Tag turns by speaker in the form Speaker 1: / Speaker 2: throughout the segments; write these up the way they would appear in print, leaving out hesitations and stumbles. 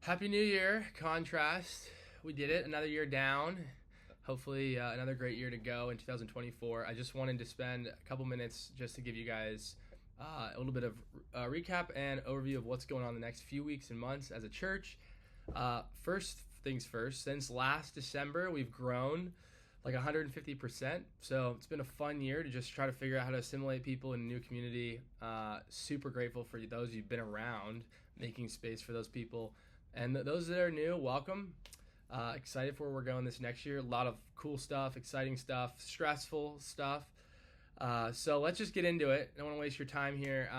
Speaker 1: Happy New Year, Contrast. We did it, another year down. Hopefully, another great year to go in 2024. I just wanted to spend a couple minutes just to give you guys a little bit of recap and overview of what's going on the next few weeks and months as a church. First things first, since last December, we've grown like 150%. So it's been a fun year to just try to figure out how to assimilate people in a new community. Super grateful for those who've been around, making space for those people. And those that are new, welcome. Excited for where we're going this next year. A lot of cool stuff, exciting stuff, stressful stuff. So let's just get into it. I don't want to waste your time here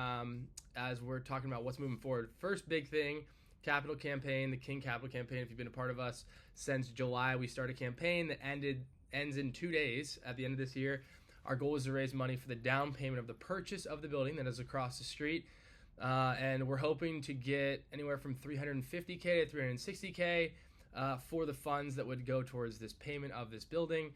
Speaker 1: as we're talking about what's moving forward. First big thing, Capital Campaign, the King Capital Campaign. If you've been a part of us since July, we started a campaign that ends in 2 days at the end of this year. Our goal is to raise money for the down payment of the purchase of the building that is across the street. And we're hoping to get anywhere from $350K to $360K for the funds that would go towards this payment of this building.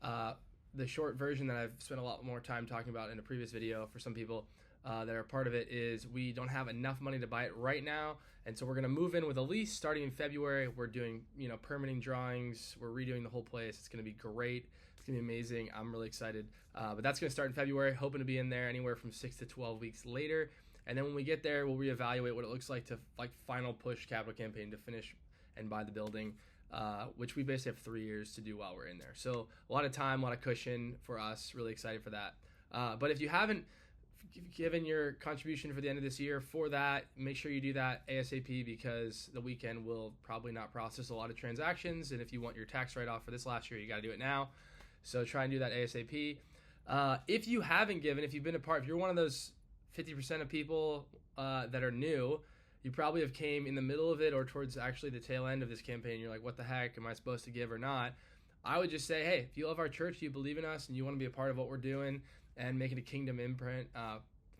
Speaker 1: The short version that I've spent a lot more time talking about in a previous video for some people that are part of it is we don't have enough money to buy it right now, and so we're going to move in with a lease starting in February. We're doing permitting drawings, we're redoing the whole place. It's going to be great. It's going to be amazing. I'm really excited, but that's going to start in February, hoping to be in there anywhere from 6 to 12 weeks later. And then when we get there, we'll reevaluate what it looks like to final push Capital Campaign to finish and buy the building, which we basically have 3 years to do while we're in there. So a lot of time, a lot of cushion for us. Really excited for that. But if you haven't given your contribution for the end of this year for that, make sure you do that ASAP, because the weekend will probably not process a lot of transactions. And if you want your tax write-off for this last year, you got to do it now. So try and do that ASAP. If you haven't given, if you've been a part, if you're one of those 50% of people that are new, you probably have came in the middle of it or towards actually the tail end of this campaign. You're like, what the heck, am I supposed to give or not? I would just say, hey, if you love our church, you believe in us, and you want to be a part of what we're doing and making a kingdom imprint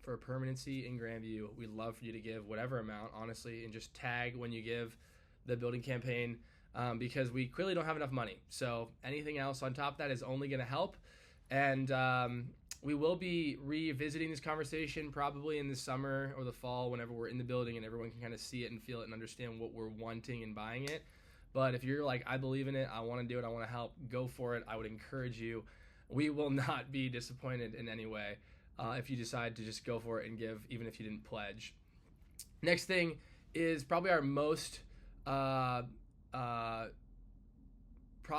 Speaker 1: for permanency in Grandview, we'd love for you to give whatever amount, honestly, and just tag when you give the building campaign, because we clearly don't have enough money. So anything else on top of that is only going to help. And we will be revisiting this conversation probably in the summer or the fall, whenever we're in the building and everyone can kind of see it and feel it and understand what we're wanting in buying it. But if you're like, I believe in it, I want to do it, I want to help, go for it. I would encourage you. We will not be disappointed in any way if you decide to just go for it and give, even if you didn't pledge. Next thing is probably our most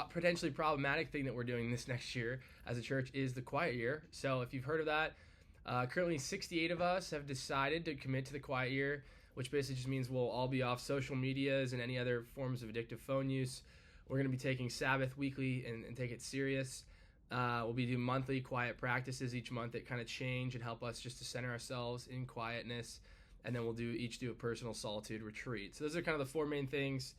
Speaker 1: potentially problematic thing that we're doing this next year as a church is the quiet year. So if you've heard of that, currently 68 of us have decided to commit to the quiet year, which basically just means we'll all be off social medias and any other forms of addictive phone use. We're going to be taking Sabbath weekly and take it serious. We'll be doing monthly quiet practices each month that kind of change and help us just to center ourselves in quietness. And then we'll each do a personal solitude retreat. So those are kind of the 4 main things.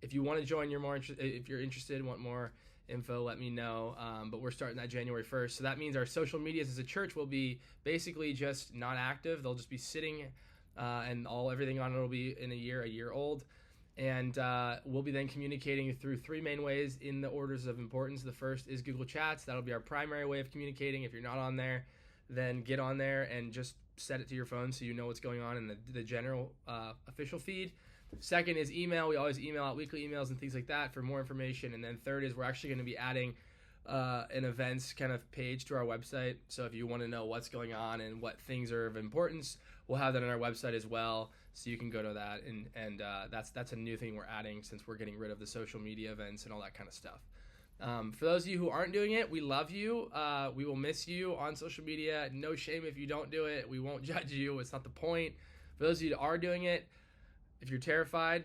Speaker 1: If you want to join, if you're interested and want more info, let me know. But we're starting that January 1st. So that means our social medias as a church will be basically just not active. They'll just be sitting, and everything on it will be in a year old. And we'll be then communicating through 3 main ways in the orders of importance. The first is Google Chats. That'll be our primary way of communicating. If you're not on there, then get on there and just set it to your phone so you know what's going on in the general official feed. Second is email. We always email out weekly emails and things like that for more information. And then third is we're actually going to be adding an events kind of page to our website. So if you want to know what's going on and what things are of importance, we'll have that on our website as well. So you can go to that. And that's a new thing we're adding since we're getting rid of the social media events and all that kind of stuff. For those of you who aren't doing it, we love you. We will miss you on social media. No shame if you don't do it. We won't judge you. It's not the point. For those of you that are doing it, if you're terrified,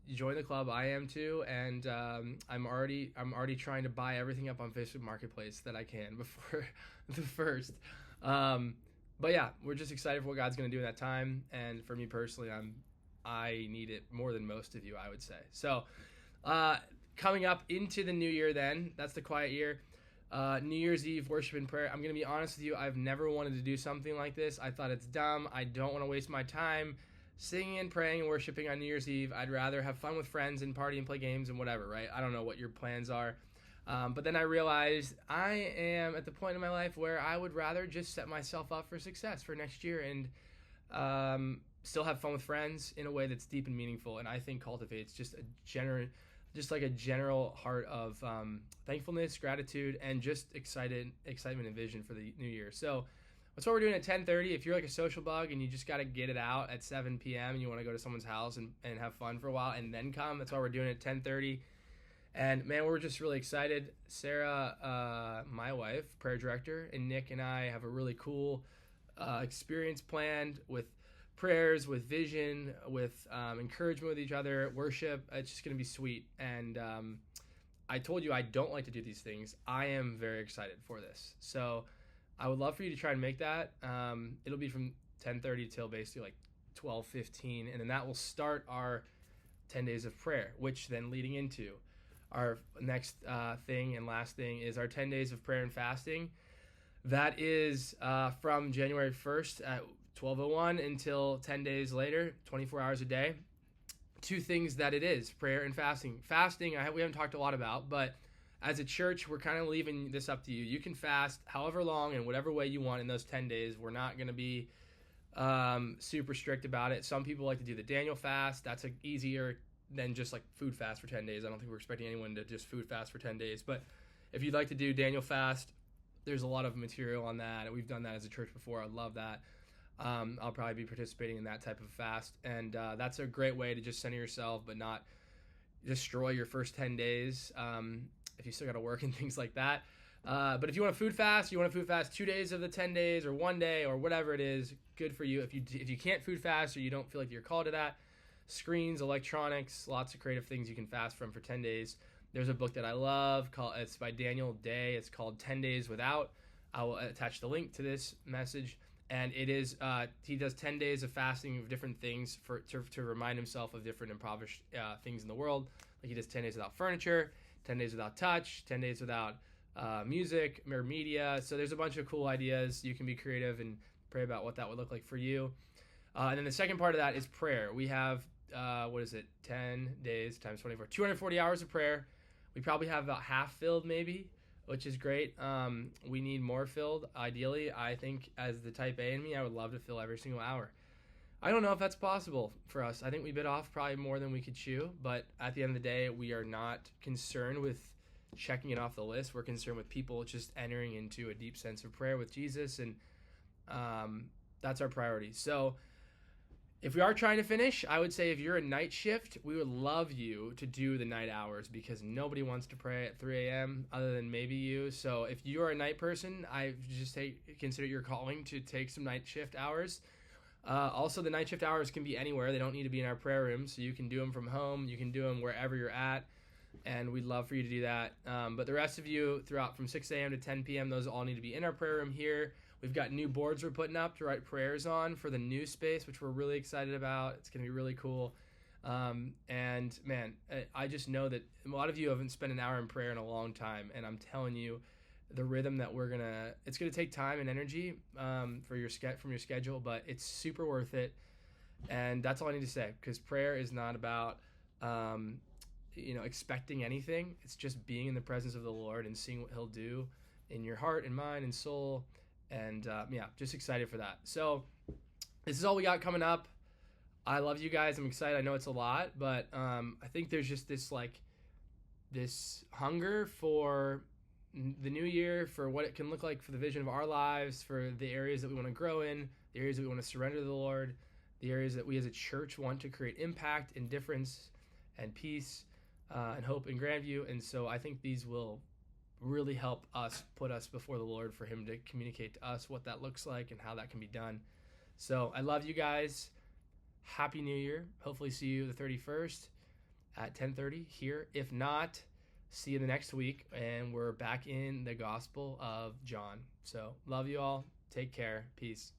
Speaker 1: you join the club. I am too, and I'm already trying to buy everything up on Facebook Marketplace that I can before the first. But yeah, we're just excited for what God's going to do in that time. And for me personally, I need it more than most of you, I would say. So coming up into the new year, then that's the quiet year. New Year's Eve worship and prayer. I'm going to be honest with you. I've never wanted to do something like this. I thought it's dumb. I don't want to waste my time singing and praying and worshiping on New Year's Eve. I'd rather have fun with friends and party and play games and whatever, right? I don't know what your plans are. But then I realized I am at the point in my life where I would rather just set myself up for success for next year and still have fun with friends in a way that's deep and meaningful, and I think cultivates just like a general heart of thankfulness, gratitude, and just excitement and vision for the new year. So that's what we're doing at 10:30. If you're like a social bug and you just got to get it out at 7 p.m. and you want to go to someone's house and have fun for a while and then come, that's why we're doing it at 10:30. And man, we're just really excited. Sarah, my wife, prayer director, and Nick and I have a really cool experience planned with prayers, with vision, with encouragement with each other, worship. It's just going to be sweet. And I told you I don't like to do these things. I am very excited for this. So I would love for you to try and make that. It'll be from 10:30 till basically like 12:15, and then that will start our 10 days of prayer, which then leading into our next thing and last thing is our 10 days of prayer and fasting. That is from January 1st at 12:01 until 10 days later, 24 hours a day. Two things that it is, prayer and fasting. Fasting, we haven't talked a lot about, but as a church, we're kind of leaving this up to you. You can fast however long and whatever way you want in those 10 days. We're not going to be super strict about it. Some people like to do the Daniel fast. That's easier than just like food fast for 10 days. I don't think we're expecting anyone to just food fast for 10 days. But if you'd like to do Daniel fast, there's a lot of material on that. We've done that as a church before. I love that. I'll probably be participating in that type of fast. And that's a great way to just center yourself but not destroy your first 10 days if you still got to work and things like that. But if you want to food fast, 2 days of the 10 days or 1 day or whatever it is, good for you. If you can't food fast or you don't feel like you're called to that, screens, electronics, lots of creative things you can fast from for 10 days. There's a book that I love it's by Daniel Day. It's called 10 Days Without. I will attach the link to this message. And it is, he does 10 days of fasting of different things to remind himself of different impoverished things in the world. Like he does 10 days without furniture, 10 days without touch, 10 days without music or media. So there's a bunch of cool ideas. You can be creative and pray about what that would look like for you. And then the second part of that is prayer. We have, 10 days times 24, 240 hours of prayer. We probably have about half filled maybe, which is great. We need more filled. Ideally, I think as the type A in me, I would love to fill every single hour. I don't know if that's possible for us. I think we bit off probably more than we could chew, but at the end of the day, we are not concerned with checking it off the list. We're concerned with people just entering into a deep sense of prayer with Jesus, and that's our priority. So if we are trying to finish, I would say if you're a night shift, we would love you to do the night hours because nobody wants to pray at 3 a.m. other than maybe you. So if you are a night person, I just consider your calling to take some night shift hours. Also, the night shift hours can be anywhere. They don't need to be in our prayer room, so you can do them from home. You can do them wherever you're at, and we'd love for you to do that. But the rest of you, throughout from 6 a.m. to 10 p.m., those all need to be in our prayer room here. We've got new boards we're putting up to write prayers on for the new space, which we're really excited about. It's going to be really cool. And man, I just know that a lot of you haven't spent an hour in prayer in a long time, and I'm telling you, the rhythm that it's going to take time and energy from your schedule, but it's super worth it. And that's all I need to say, because prayer is not about expecting anything. It's just being in the presence of the Lord and seeing what He'll do in your heart and mind and soul. And just excited for that. So this is all we got coming up. I love you guys. I'm excited. I know it's a lot, but I think there's just this hunger for the new year, for what it can look like for the vision of our lives, for the areas that we want to grow in, the areas that we want to surrender to the Lord, the areas that we as a church want to create impact and difference and peace and hope in Grandview. And so I think these will really help us put us before the Lord for Him to communicate to us what that looks like and how that can be done. So I love you guys. Happy New Year. Hopefully see you the 31st at 10:30 here. If not, see you the next week, and we're back in the Gospel of John. So love you all. Take care. Peace.